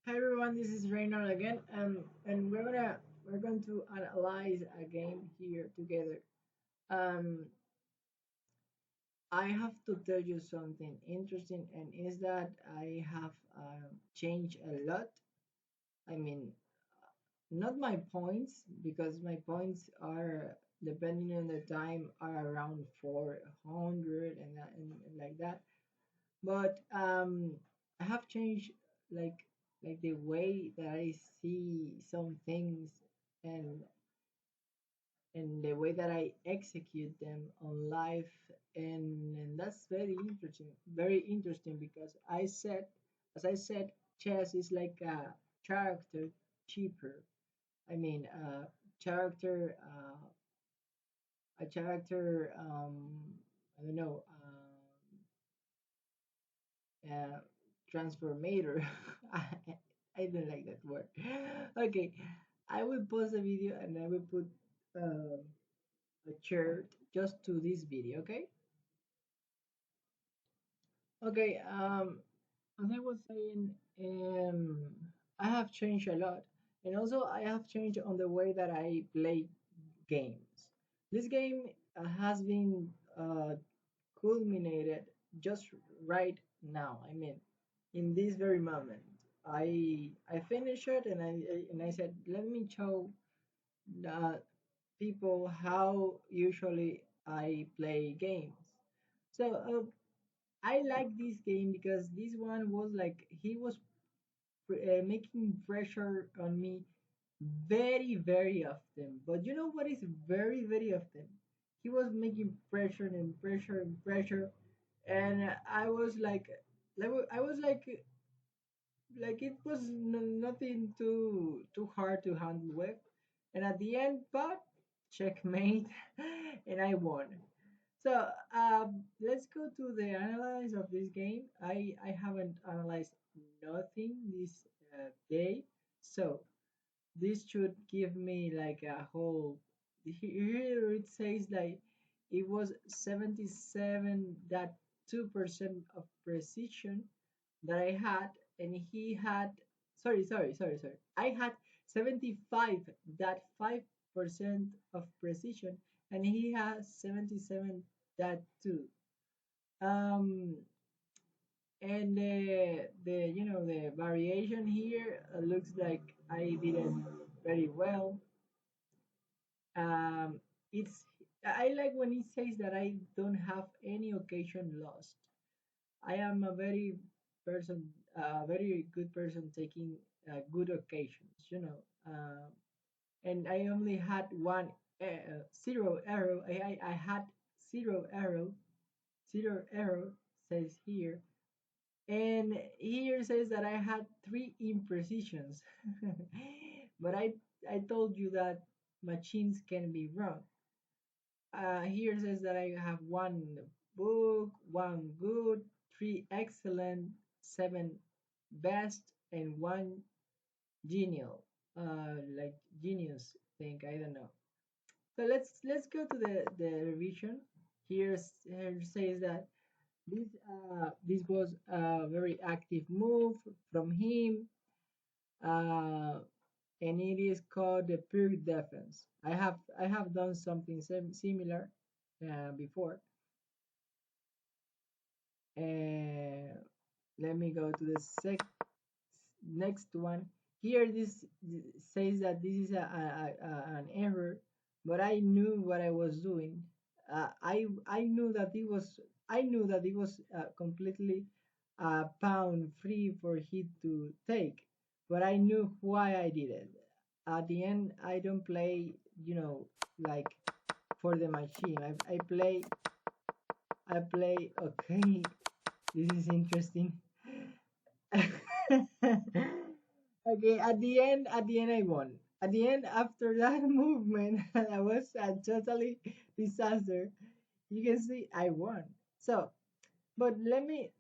Hi everyone, this is Reynald again, and we're going to analyze a game here together. Um, I have to tell you something interesting, and is that I have changed a lot. I mean, not my points because my points are depending on the time are around 400 and like that. But I have changed like like the way that I see some things and and the way that I execute them on life, and that's very interesting because as I said, chess is like a character cheaper. I mean, character a character I don't know uh, transformator. I don't like that word. Okay, I will pause the video and I will put a chart just to this video. Okay. Okay. As I was saying, I have changed a lot, and also I have changed on the way that I play games. This game has been culminated just right now. I mean, in this very moment, I finished it and I said, let me show the people how usually I play games. So I like this game because this one was like he was making pressure on me very often. But you know what is very often? He was making pressure and pressure and pressure, and I was I was like it was nothing too hard to handle with, and at the end, but checkmate, and I won. So let's go to the analyze of this game. I haven't analyzed nothing this day, so this should give me like a whole. Here it says like it was 77.2% of precision that I had, and he had. Sorry. I had 75.5% of precision, and he has 77.2. Um, and the the variation here looks like I did it very well. It's I like when it says that I don't have any occasion lost. I am a very good person taking good occasions, and I only had one zero error. I had zero error says here, and here says that I had three imprecisions. But I told you that machines can be wrong. Here says that I have one book, one good, three excellent, seven best, and one genial. Like genius thing. I don't know. So let's go to the revision. Here says that this was a very active move from him, uh, and it is called the pure defense. I have done something similar before. Uh, Let me go to the next one. Here, this says that this is an error, but I knew what I was doing. I knew that it was completely pound free for him to take, but I knew why I did it. At the end, I don't play, like for the machine. I play. Okay, this is interesting. Okay, at the end, I won. At the end, after that movement, I was a totally disaster. You can see I won. So, but let me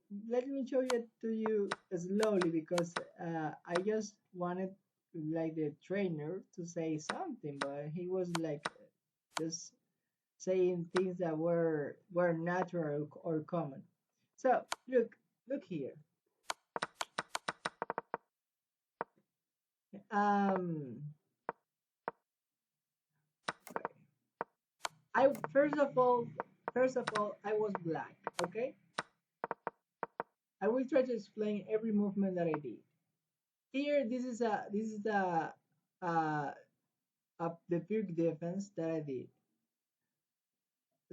show it to you slowly because I just wanted like the trainer to say something, but he was like just saying things that were natural or common. So look here. I first of all, I was black. Okay, I will try to explain every movement that I did. Here, this is uh, the pure defense that I did.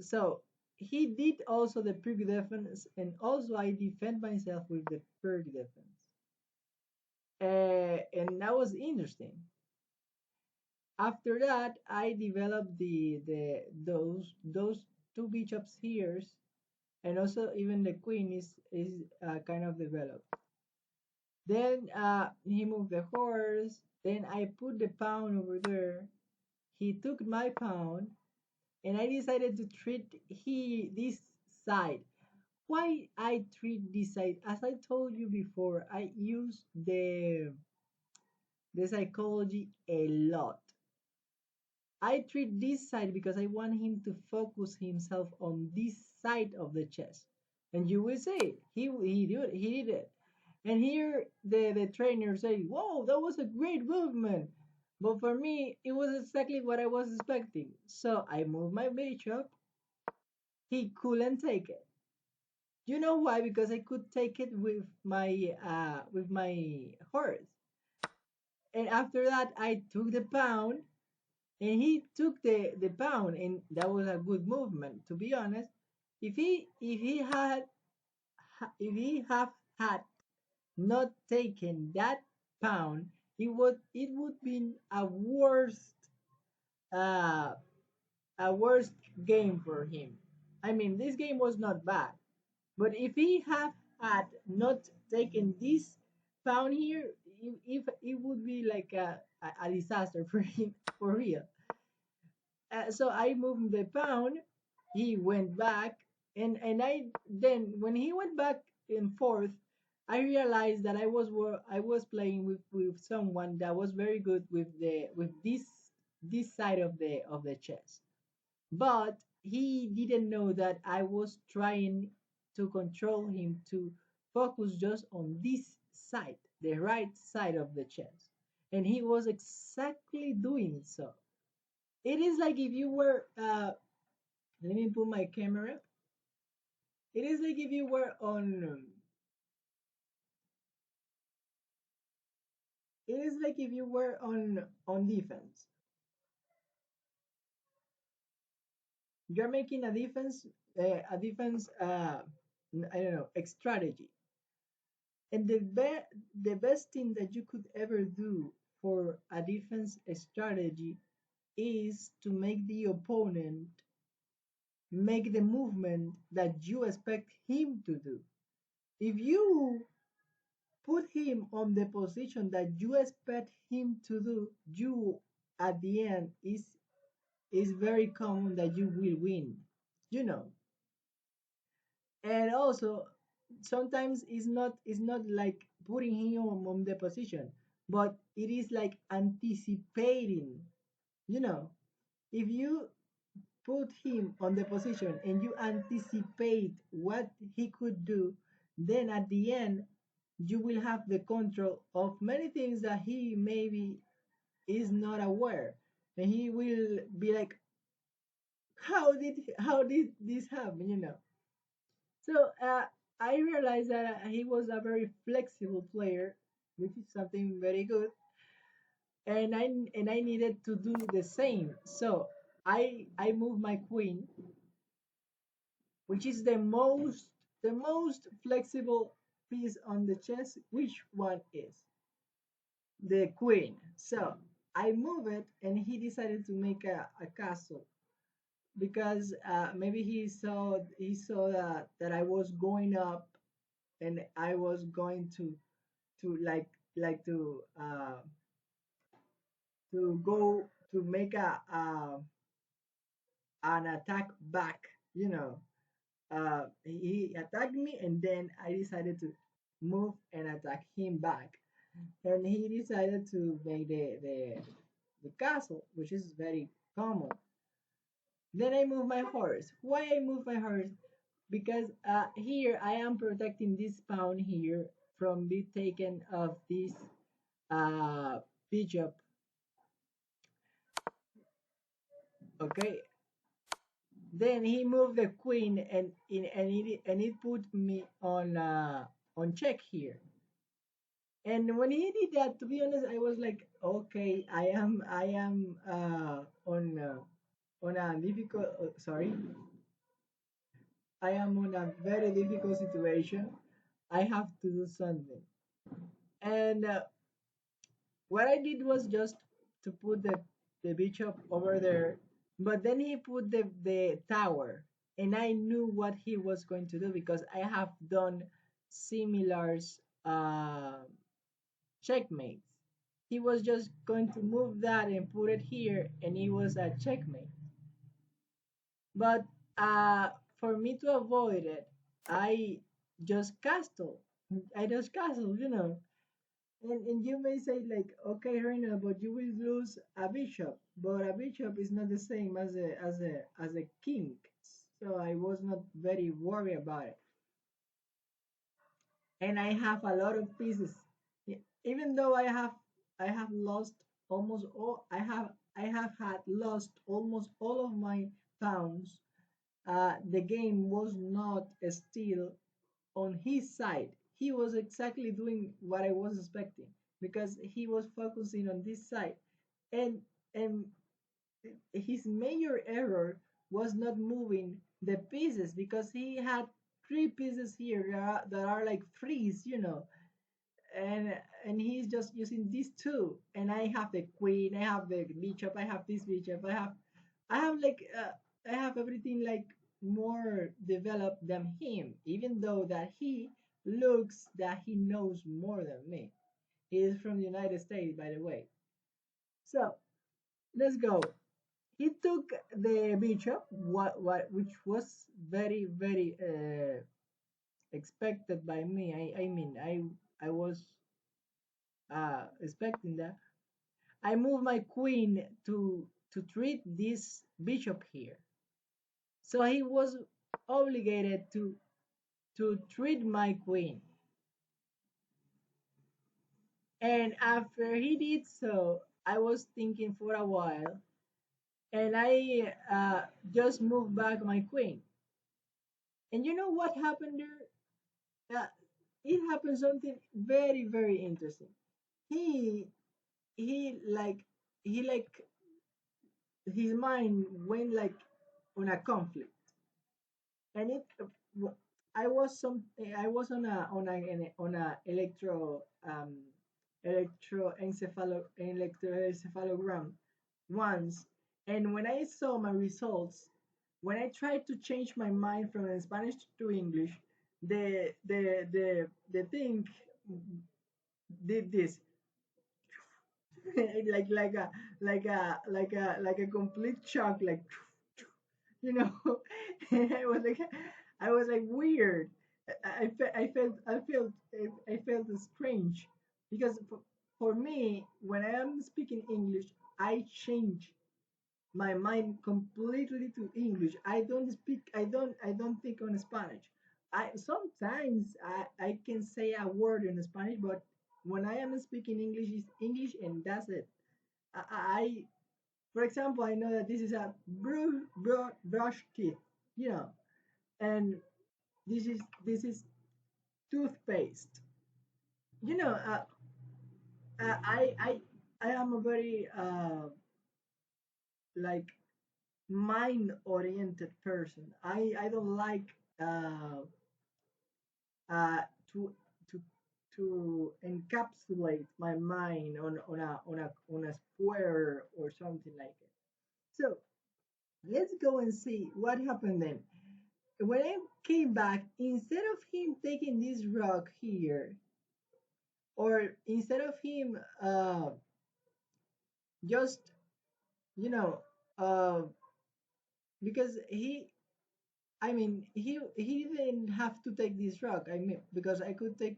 So he did also the pure defense, and also I defend myself with the pure defense, and that was interesting. After that, I developed the those two bishops here, and also even the queen is kind of developed. Then he moved the horse. Then I put the pawn over there. He took my pawn, and I decided to treat this side. Why I treat this side? As I told you before, I use the psychology a lot. I treat this side because I want him to focus himself on this side of the chess. And you will say he did it. And here the trainer say, "Whoa, that was a great movement." But for me, it was exactly what I was expecting. So I moved my bishop. He couldn't take it. You know why? Because I could take it with my horse. And after that, I took the pawn, and he took the pound, and that was a good movement, to be honest. If he have had not taken that pound, it would been uh a worst game for him. I mean, this game was not bad, but if he have had not taken this pound here, if it would be like a disaster for him, for real. So I moved the pound. He went back, and I then when he went back and forth, I realized that I was playing with someone that was very good with this side of the chess. But he didn't know that I was trying to control him to focus just on this side, the right side of the chess, and he was exactly doing so. It is like if you were let me put my camera. It is like if you were on it is like if you were on defense. You're making a defense I don't know, a strategy. And the best thing that you could ever do for a defense strategy is to make the opponent make the movement that you expect him to do. If you put him on the position that you expect him to do, you at the end is very common that you will win. You know. And also sometimes it's not like putting him on the position, but it is like anticipating. You know, if you put him on the position and you anticipate what he could do, then at the end you will have the control of many things that he maybe is not aware, and he will be like, how did this happen, you know? So I realized that he was a very flexible player, which is something very good, and I needed to do the same. So I moved my queen, which is the most flexible piece on the chess. Which one is the queen? So I move it, and he decided to make a castle because maybe he saw that I was going up, and I was going to like to go to make an attack back. You know, he attacked me, and then I decided to move and attack him back, and he decided to make the castle, which is very common. Then I move my horse. Why I move my horse? Because here I am protecting this pawn here from being taken of this uh, bishop. Okay, then he moved the queen, and it put me on check here. And when he did that, to be honest, I was like, okay, I am on a difficult. Sorry, I am on a very difficult situation. I have to do something. And what I did was just to put the bishop over there, but then he put the tower, and I knew what he was going to do because I have done similar uh, checkmates. He was just going to move that and put it here, and it was a checkmate. But for me to avoid it, I just castle. I just castle, And you may say like, okay, Reina, but you will lose a bishop. But a bishop is not the same as a king. So I was not very worried about it. And I have a lot of pieces. Even though I have lost almost all I have had lost almost all of my pounds. The game was not still on his side. He was exactly doing what I was expecting because he was focusing on this side, and his major error was not moving the pieces because he had three pieces here that are like threes, and he's just using these two, and I have the queen, I have the bishop, I have this bishop, I have like I have everything like more developed than him, even though that he looks that he knows more than me. He is from the United States, by the way. So let's go. He took the bishop, which was very very expected by me. I mean I was expecting that. I move my queen to treat this bishop here. So he was obligated to treat my queen. And after he did so, I was thinking for a while, and I just moved back my queen. And you know what happened there? Uh, it happened something very very interesting. He he like he like his mind went like on a conflict, and I was on a electroencephalogram once, and when I saw my results, when I tried to change my mind from Spanish to English, the thing did this like a complete shock, like you know. And I was like weird. I felt strange because for me, when I am speaking English, I change my mind completely to English. I don't think on Spanish. I sometimes I can say a word in Spanish, but when I am speaking English, it's English and that's it. I For example, I know that this is a brush teeth, you know, and this is toothpaste. You know, I am a very like mind oriented person. I don't like to to to encapsulate my mind on a square or something like it. So let's go and see what happened then. When I came back, instead of him taking this rock here, or instead of him just you know uh, because he didn't have to take this rock. I mean, because I could take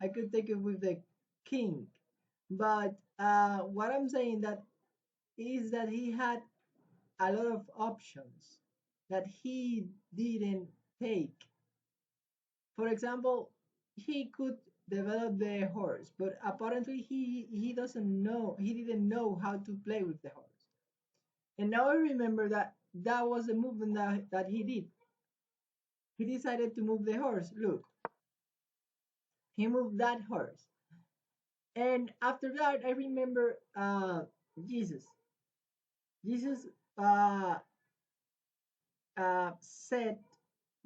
it with the king, but what I'm saying that is that he had a lot of options that he didn't take. For example, he could develop the horse, but apparently he didn't know how to play with the horse. And now I remember that that was the movement that he did. He decided to move the horse. Look, he moved that horse. And after that, I remember Jesus. Jesus uh, said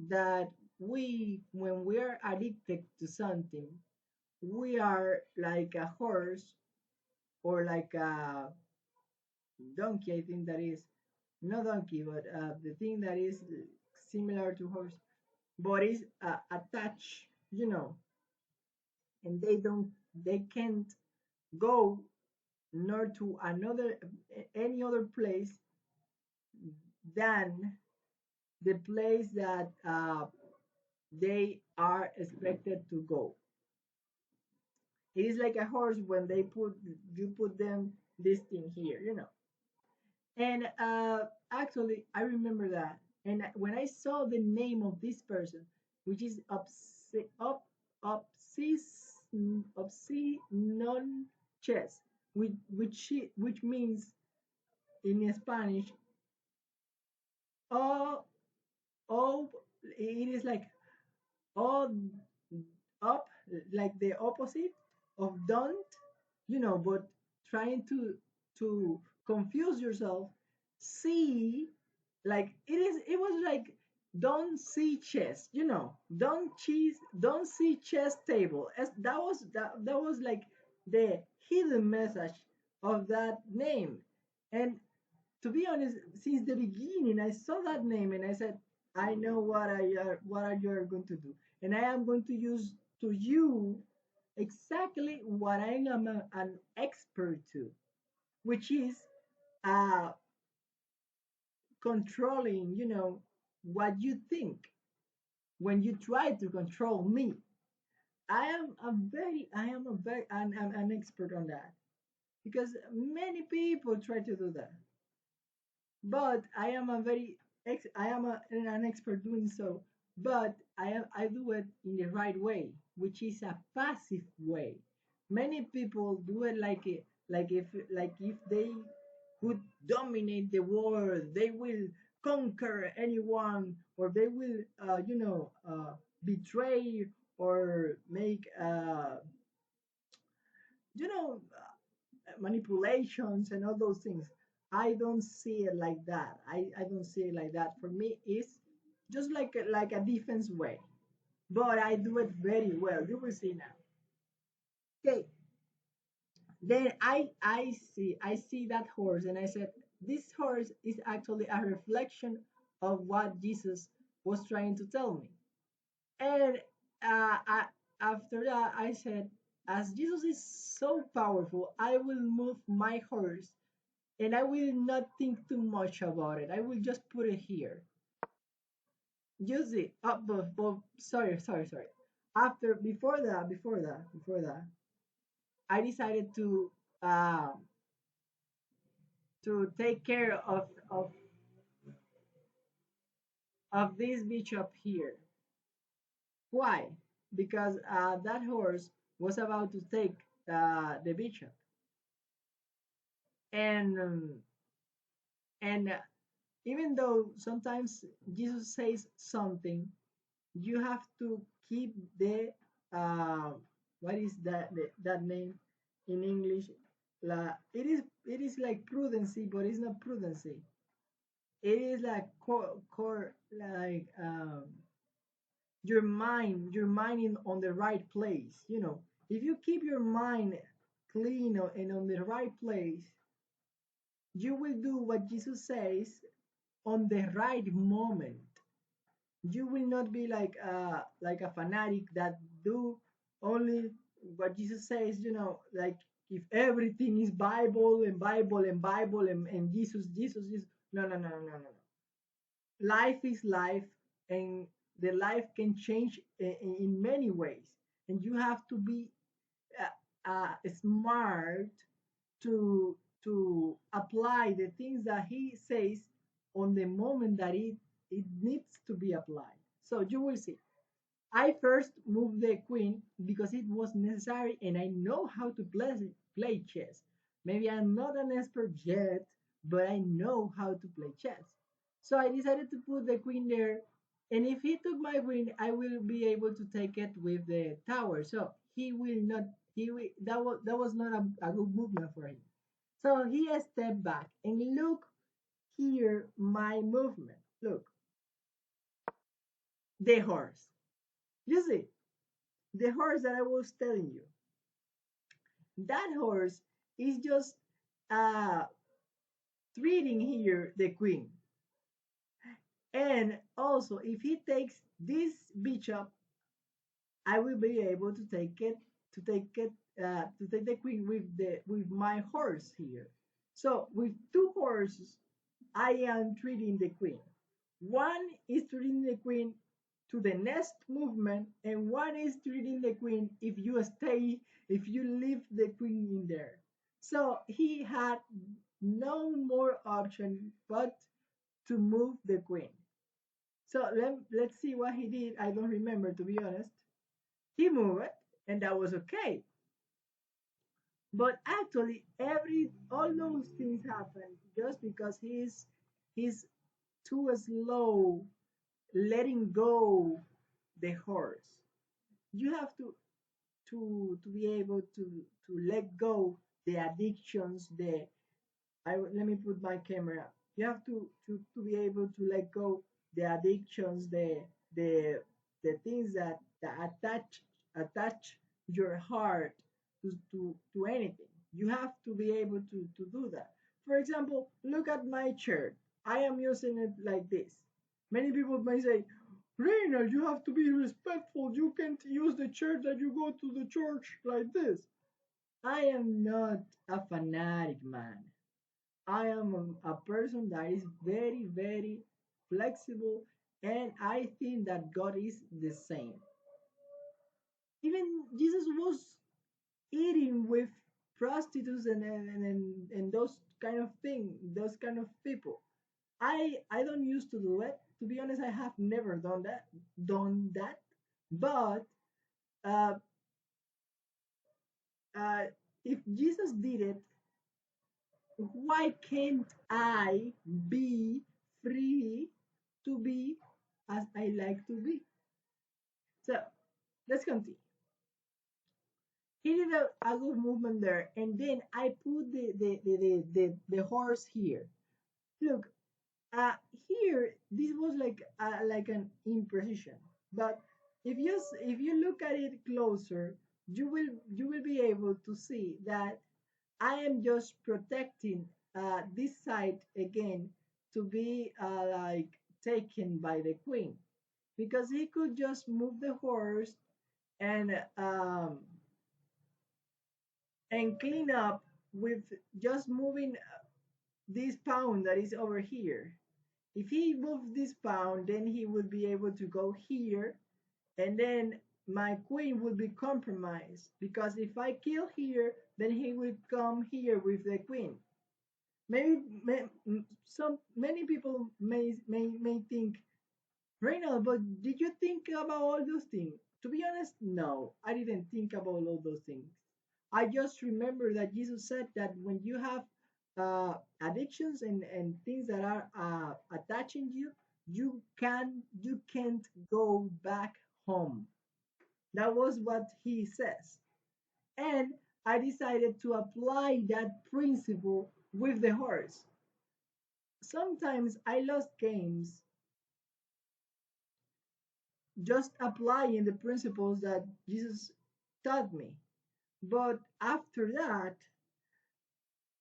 that when we are addicted to something, we are like a horse or like a donkey. I think that is not donkey, but the thing that is similar to horse, but is attached, and they can't go nor to another any other place than the place that they are expected to go. It is like a horse when you put them this thing here, And actually, I remember that. And when I saw the name of this person, which is Obsinon Chess, which means in Spanish, oh, oh, it is like all up, like the opposite of don't, but trying to confuse yourself. See, like it was like don't see chess, don't see chess table. As that was like the hidden message of that name. And to be honest, since the beginning, I saw that name and I said, I know what are you are going to do, and I am going to use to you exactly what I am an expert to, which is uh, controlling, what you think when you try to control me. I am a very, I'm an expert on that because many people try to do that. But I am a very I am an expert doing so, but I do it in the right way, which is a passive way. Many people do it like if they could dominate the world, they will conquer anyone, or they will betray or make you know manipulations and all those things. I don't see it like that. I don't see it like that. For me, it's just like a defense way. But I do it very well. You will see now. Okay. Then I see that horse and I said, this horse is actually a reflection of what Jesus was trying to tell me. And after that, I said, as Jesus is so powerful, I will move my horse and I will not think too much about it. I will just put it here. Use it. But sorry. Before that, I decided uh, to take care of this bishop here. Why? Because that horse was about to take the bishop, and and even though sometimes Jesus says something, you have to keep the what is that name in English? It is like prudency, but it's not prudency. It is like core like your mind in on the right place. If you keep your mind clean and on the right place, you will do what Jesus says on the right moment. You will not be like a fanatic that do only what Jesus says, like if everything is Bible and Bible and Bible and Jesus. No. Life is life, and the life can change in many ways, and you have to be smart to apply the things that he says on the moment that it needs to be applied. So you will see. I first moved the queen because it was necessary and I know how to play chess. Maybe I'm not an expert yet, but I know how to play chess. So I decided to put the queen there. And if he took my queen, I will be able to take it with the tower. So he will not, that was not a good movement for him. So he stepped back and look here my movement. Look, the horse. You see, the horse that I was telling you, that horse is just uh, treating here the queen. And also, if he takes this bishop, I will be able to take it to take the queen with my horse here. So with two horses, I am treating the queen. One is treating the queen to the next movement, and one is treating the queen if you leave the queen in there. So he had no more option but to move the queen. So let's see what he did. I don't remember, to be honest. He moved it, and that was okay. But actually, every all those things happen just because he's too slow letting go the horse. You have to be able to let go the addictions, let me put my camera. You have to be able to let go the addictions, the things that attach your heart to anything. You have to be able to do that. For example, look at my shirt. I am using it like this. Many people may say, Reina, you have to be respectful. You can't use the church that you go to the church like this. I am not a fanatic, man. I am a person that is very, very flexible, and I think that God is the same. Even Jesus was eating with prostitutes and those kind of thing, those kind of people. I don't used to do it. To be honest, I have never done that. But uh, uh, if Jesus did it, why can't I be free to be as I like to be? So let's continue. He did a good movement there, and then I put the horse here. Look, here this was like an imprecision, but if you look at it closer, you will be able to see that I am just protecting this side again to be like taken by the queen, because he could just move the horse and um, and clean up with just moving this pound that is over here. If he moves this pound, then he would be able to go here, and then my queen would be compromised, because if I kill here, then he will come here with the queen. Many people may think, Reynald, but did you think about all those things? To be honest, no, I didn't think about all those things. I just remember that Jesus said that when you have addictions and things that are attaching you, you can't go back home. That was what he says. And I decided to apply that principle with the horse. Sometimes I lost games just applying the principles that Jesus taught me. But after that,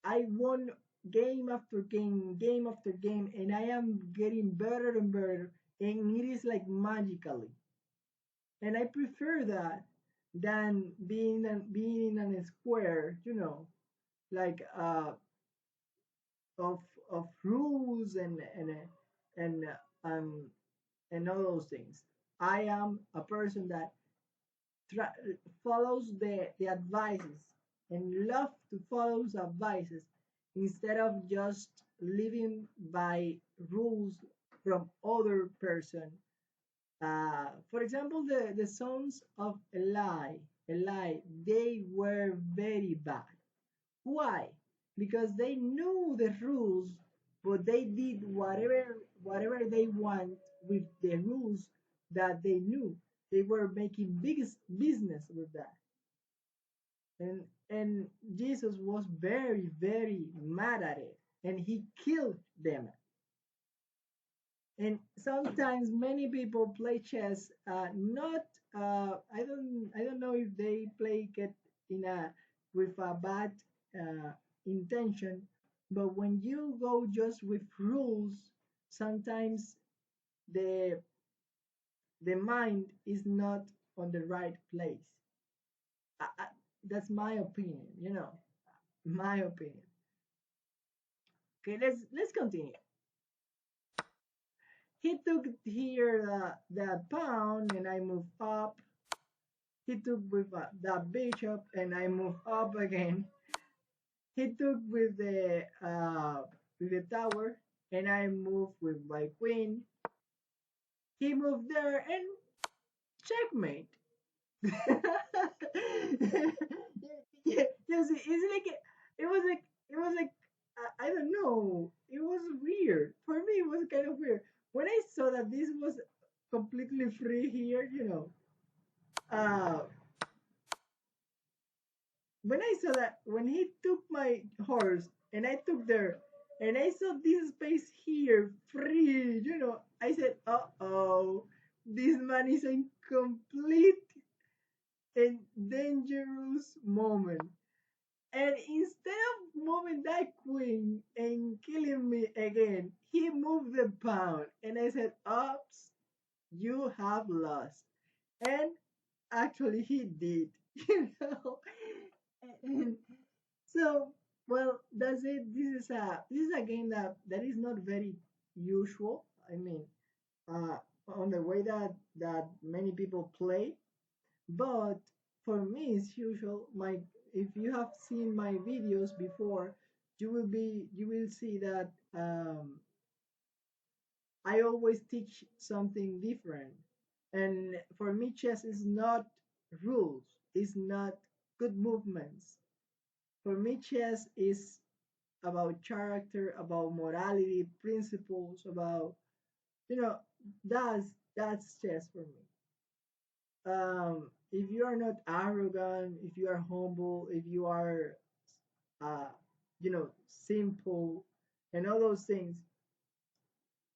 I won game after game, game after game, and I am getting better and better, and it is like magically. And I prefer that than being in a square, like of rules and and all those things. I am a person that follows the advices and love to follow the advices instead of just living by rules from other person For example, the sons of Eli, they were very bad. Why? Because they knew the rules, but they did whatever they want with the rules that they knew. They were making biggest business with that. And Jesus was very mad at it, and he killed them. And sometimes many people play chess, not I don't know if they play it in a with a bad uh, intention, but when you go just with rules, sometimes the the mind is not on the right place. That's my opinion, my opinion. Okay, let's continue. He took here the pawn, and I move up. He took with the bishop, and I move up again. He took with the tower, and I move with my queen. He moved there, and checkmate. Yes, it was like I don't know. It was weird for me. It was kind of weird when I saw that this was completely free here. Uh, when I saw that when he took my horse and I took there and I saw this space here free, I said, "Uh-oh, this man is in complete and dangerous moment." And instead of moving that queen and killing me again, he moved the pawn, and I said, "Oops, you have lost." And actually, he did, you know. And so, well, that's it. This is a game that is not very usual. I mean, on the way that many people play, but for me, it's usual. If you have seen my videos before, you will see that I always teach something different. And for me, chess is not rules. It's not good movements. For me, chess is about character, about morality, principles, about you know that's chess for me. If you are not arrogant, if you are humble, if you are uh, simple, and all those things,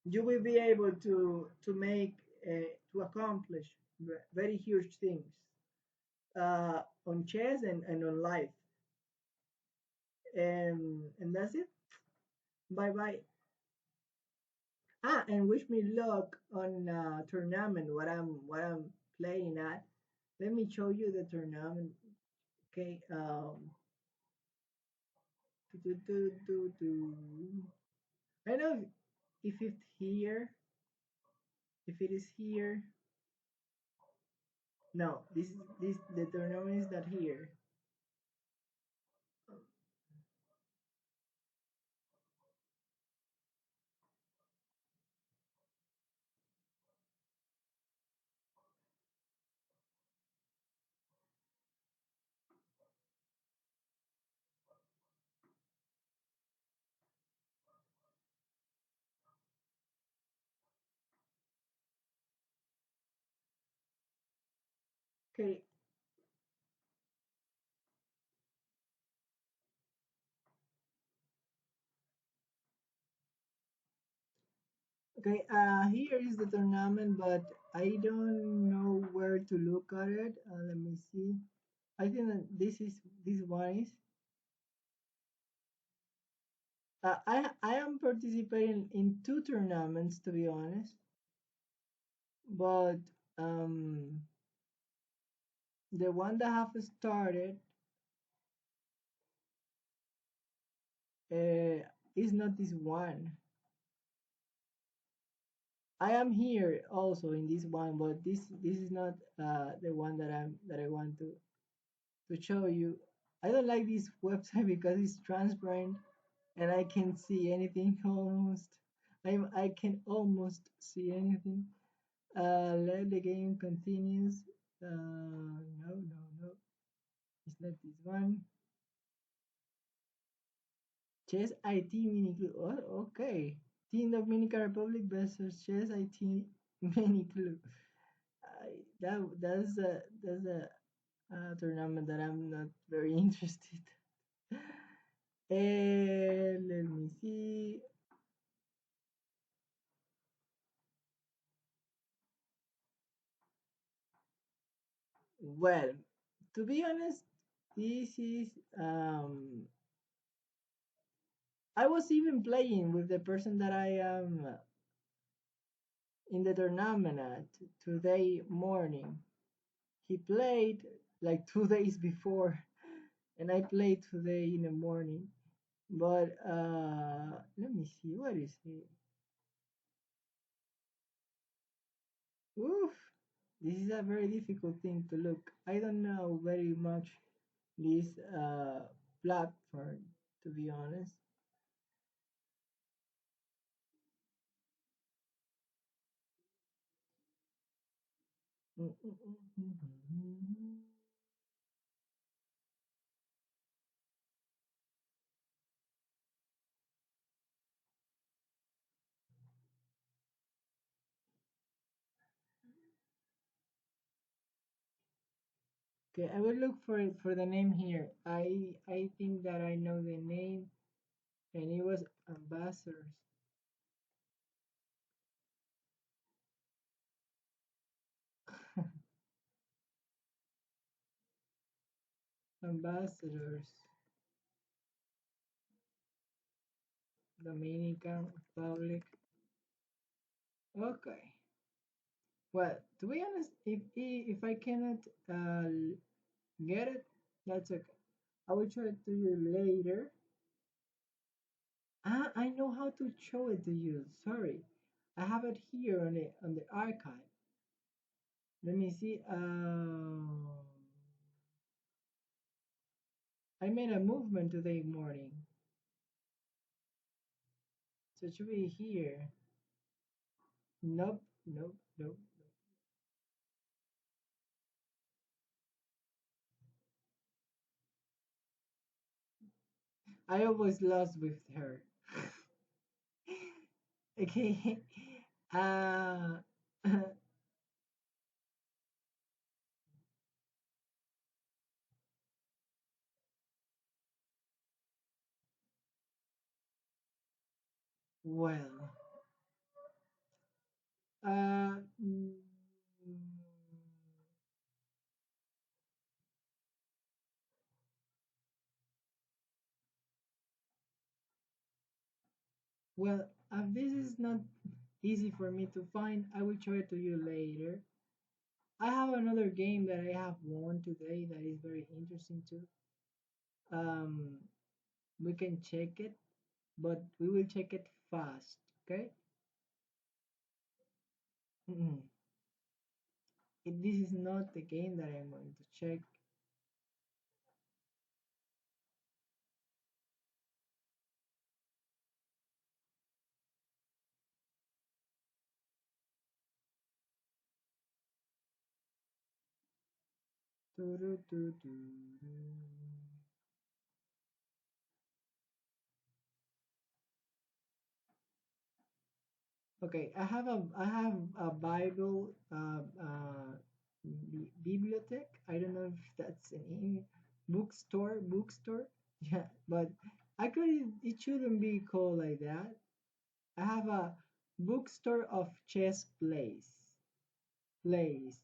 you will be able to accomplish very huge things on chess and on life. And that's it. Bye bye. And wish me luck on tournament. What I'm playing at. Let me show you the tournament. Okay. Do, do, do, do. I know if it's here. If it is here. No, this the tournament is not here. Okay. Okay. Here is the tournament, but I don't know where to look at it. Let me see. I think that this one is. I am participating in two tournaments, to be honest, but um the one that have started is not this one. I am here also in this one, but this is not the one that I want to show you. I don't like this website because it's transparent and I can see anything almost. I can almost see anything. Let the game continues. No, no, no. It's not this one. Chess IT mini clue. Oh, okay. Team Dominican Republic versus Chess IT mini clue. That's a tournament that I'm not very interested. Let me see. Well, to be honest, this is I was even playing with the person that I am in the tournament at today morning. He played like 2 days before, and I played today in the morning. But let me see, what is it? Oof, this is a very difficult thing to look. I don't know very much this platform, to be honest. Okay, I will look for it for the name here. I think that I know the name, and it was ambassadors. Ambassadors, Dominican Republic. Okay. Well, to be honest, if I cannot get it, that's okay. I will show it to you later. Ah, I know how to show it to you. Sorry, I have it here on the archive. Let me see. I made a movement today morning, so it should be here. Nope, nope, nope, nope. I always lost with her. Okay. Uh, well. Uh, mm, well, this is not easy for me to find. I will show it to you later. I have another game that I have won today that is very interesting too. Um, we can check it, but we will check it fast. Okay. Mm-mm. This is not the game that I'm going to check. Doo-doo-doo-doo. Okay, I have a Bible bibliotec. I don't know if that's an bookstore. Yeah, but actually it shouldn't be called like that. I have a bookstore of chess plays, and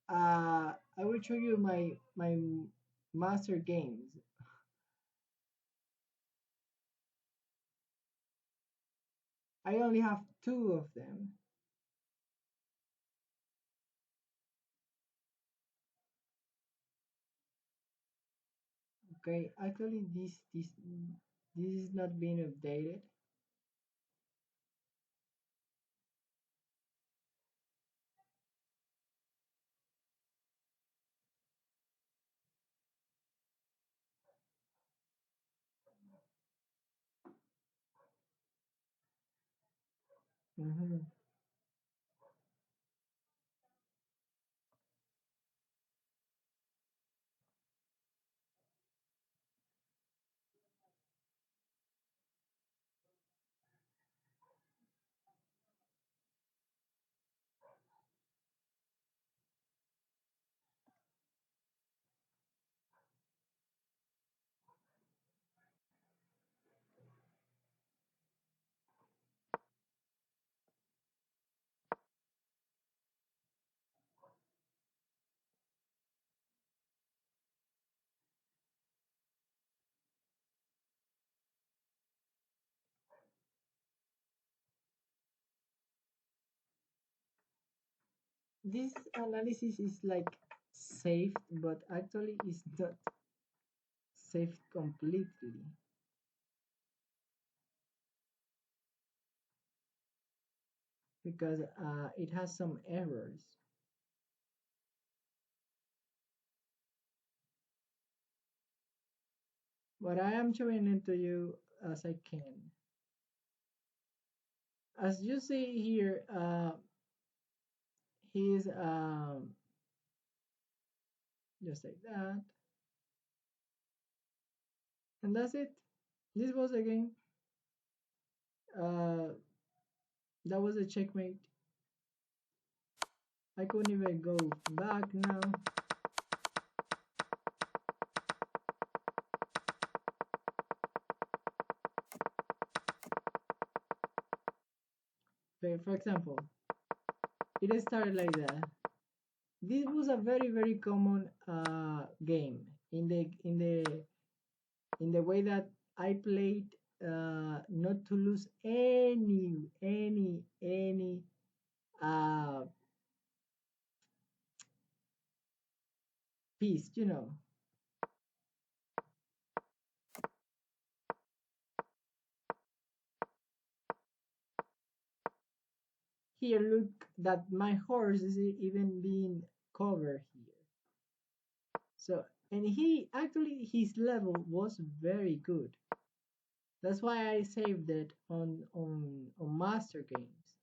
I will show you my master games. I only have two of them. Okay, actually this is not being updated. Hmm. This analysis is like saved, but actually it's not saved completely because it has some errors. But I am showing it to you as I can. As you see here, he's just like that, and that's it. This was again. Uh, that was a checkmate. I couldn't even go back now. For example, it started like that. This was a very common game in the way that I played not to lose any uh, piece. You know. Here, look that my horse is even being covered here. So, and he actually his level was very good. That's why I saved it on master games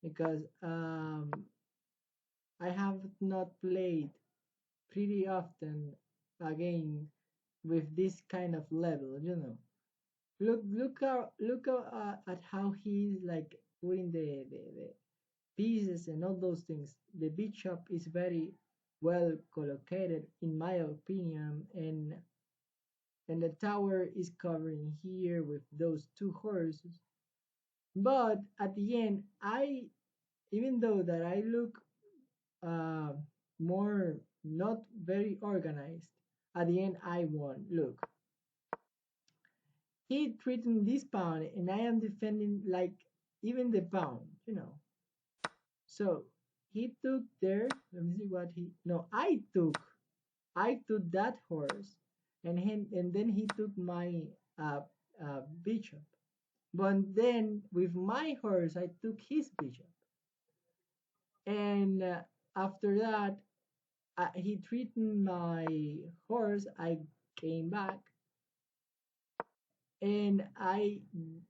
because I have not played pretty often a game with this kind of level. You know, at how he's like putting the pieces and all those things. The bishop is very well collocated in my opinion, and the tower is covering here with those two horses. But at the end, I even though that I look uh, more not very organized, at the end I won. Look, he threatened this pawn, and I am defending like even the pawn, you know. So he took there. Let me see what he. No, I took that horse, and then he took my bishop. But then with my horse, I took his bishop, and after that, he threatened my horse. I came back, and I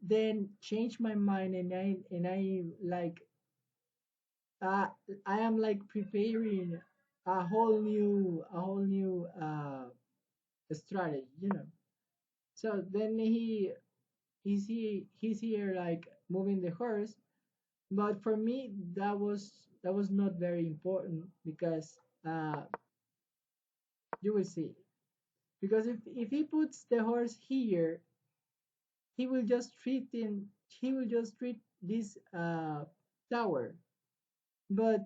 then changed my mind, and I like uh, I am like preparing a whole new strategy, you know. So then he's here like moving the horse, but for me that was not very important because you will see, because if he puts the horse here, he will just treat this tower, but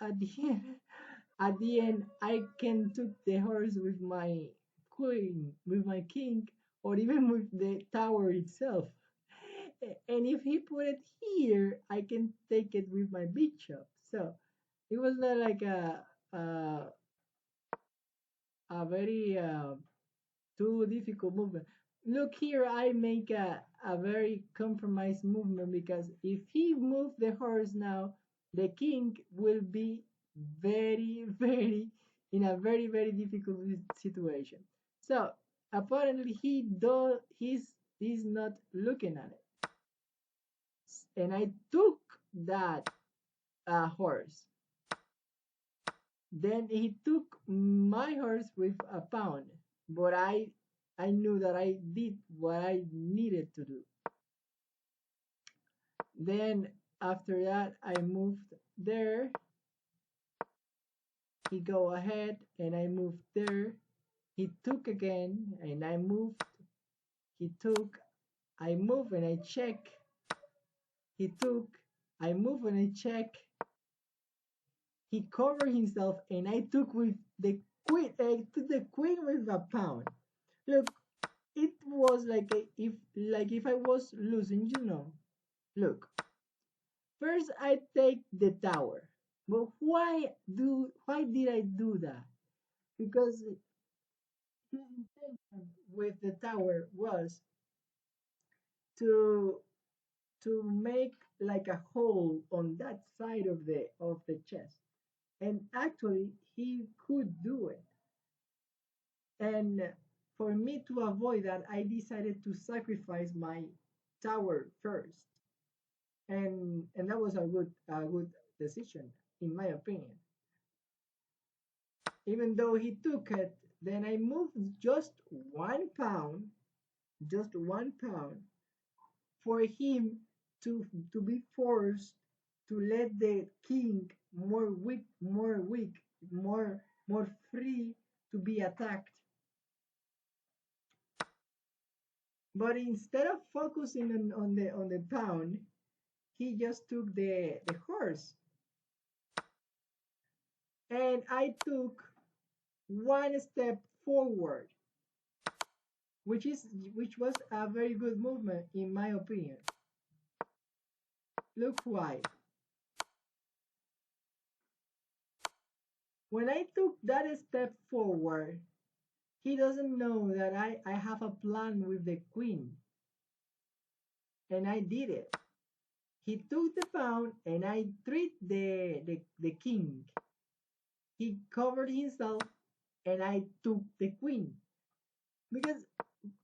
at the end, at the end, I can took the horse with my queen, with my king, or even with the tower itself. And if he put it here, I can take it with my bishop. So it was not like a very too difficult movement. Look here, I make a very compromised movement because if he move the horse now, the king will be very in a very difficult situation. So apparently he's not looking at it. and I took that horse. Then he took my horse with a pound, but I knew that I did what I needed to do. Then after that I moved there. He go ahead and I moved there. He took again and I moved. He took. I move and I check. He took. I move and I check. He covered himself and I took with the queen. I took the queen with a pound. Look, it was like if I was losing, you know. Look, first I take the tower. But why did I do that? Because his intention with the tower was to make like a hole on that side of the chest. And actually he could do it. And for me to avoid that, I decided to sacrifice my tower first. And that was a good decision in my opinion. Even though he took it, then I moved just 1 pound, just 1 pound, for him to be forced to let the king more free to be attacked. But instead of focusing on the pound, he just took the horse, and I took one step forward, which was a very good movement in my opinion. Look why. When I took that step forward, he doesn't know that I have a plan with the queen, and I did it. He took the pound and I treat the king. He covered himself and I took the queen. Because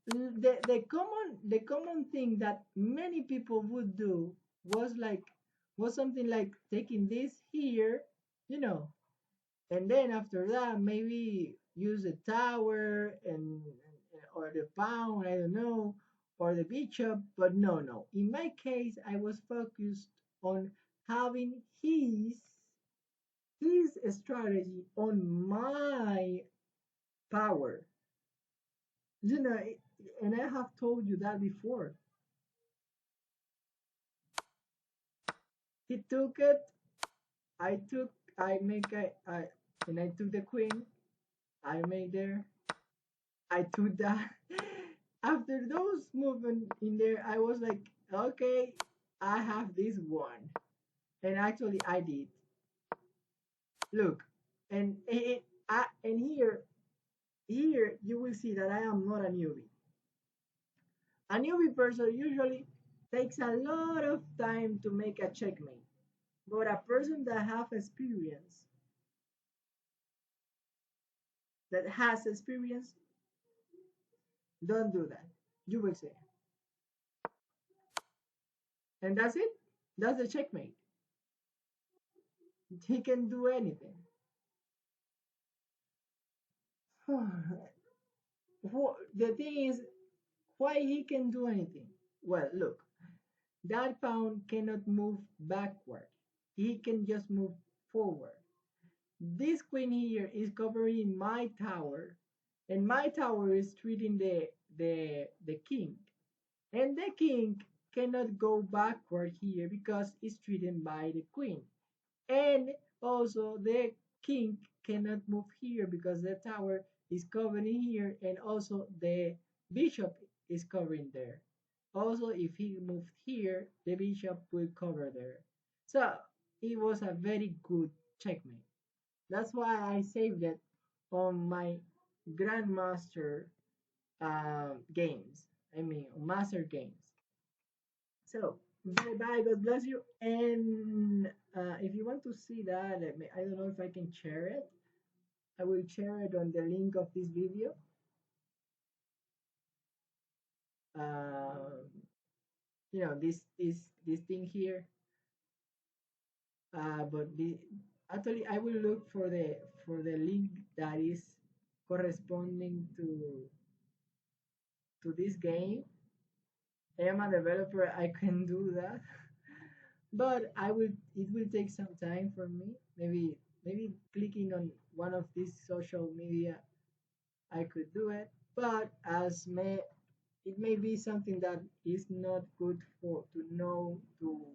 the common thing that many people would do was like was something like taking this here, you know, and then after that maybe use the tower and or the pound, I don't know, or the bishop. But no, in my case I was focused on having his strategy on my power, you know. And I have told you that before. He took it. I and I took the queen. I made there. I took that. After those movement in there, I was like, okay, I have this one. And actually I did. Look, and here you will see that I am not a newbie. A newbie person usually takes a lot of time to make a checkmate. But a person that has experience, don't do that. You will see. And that's it. That's the checkmate. He can do anything. The thing is, why he can do anything? Well, look, that pawn cannot move backward. He can just move forward. This queen here is covering my tower, and my tower is treating the king. And the king cannot go backward here because it's treated by the queen. And also the king cannot move here because the tower is covering here, and also the bishop is covering there. Also, if he moved here, the bishop will cover there. So it was a very good checkmate. That's why I saved it on my grandmaster games. I mean, master games. So bye bye. God bless you. And if you want to see that, I don't know if I can share it. I will share it on the link of this video. Um, this thing here. But actually, I will look for the link that is corresponding to this game. I am a developer. I can do that, but I will. It will take some time for me. Maybe clicking on one of these social media, I could do it. But as may it may be something that is not good for to know to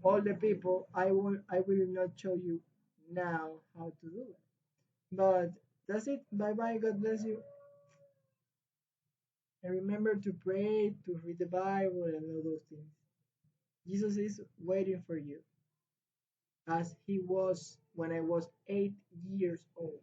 all the people. I will not show you now how to do it. But that's it. Bye bye. God bless you. And remember to pray, to read the Bible, and all those things. Jesus is waiting for you, as he was when I was 8 years old.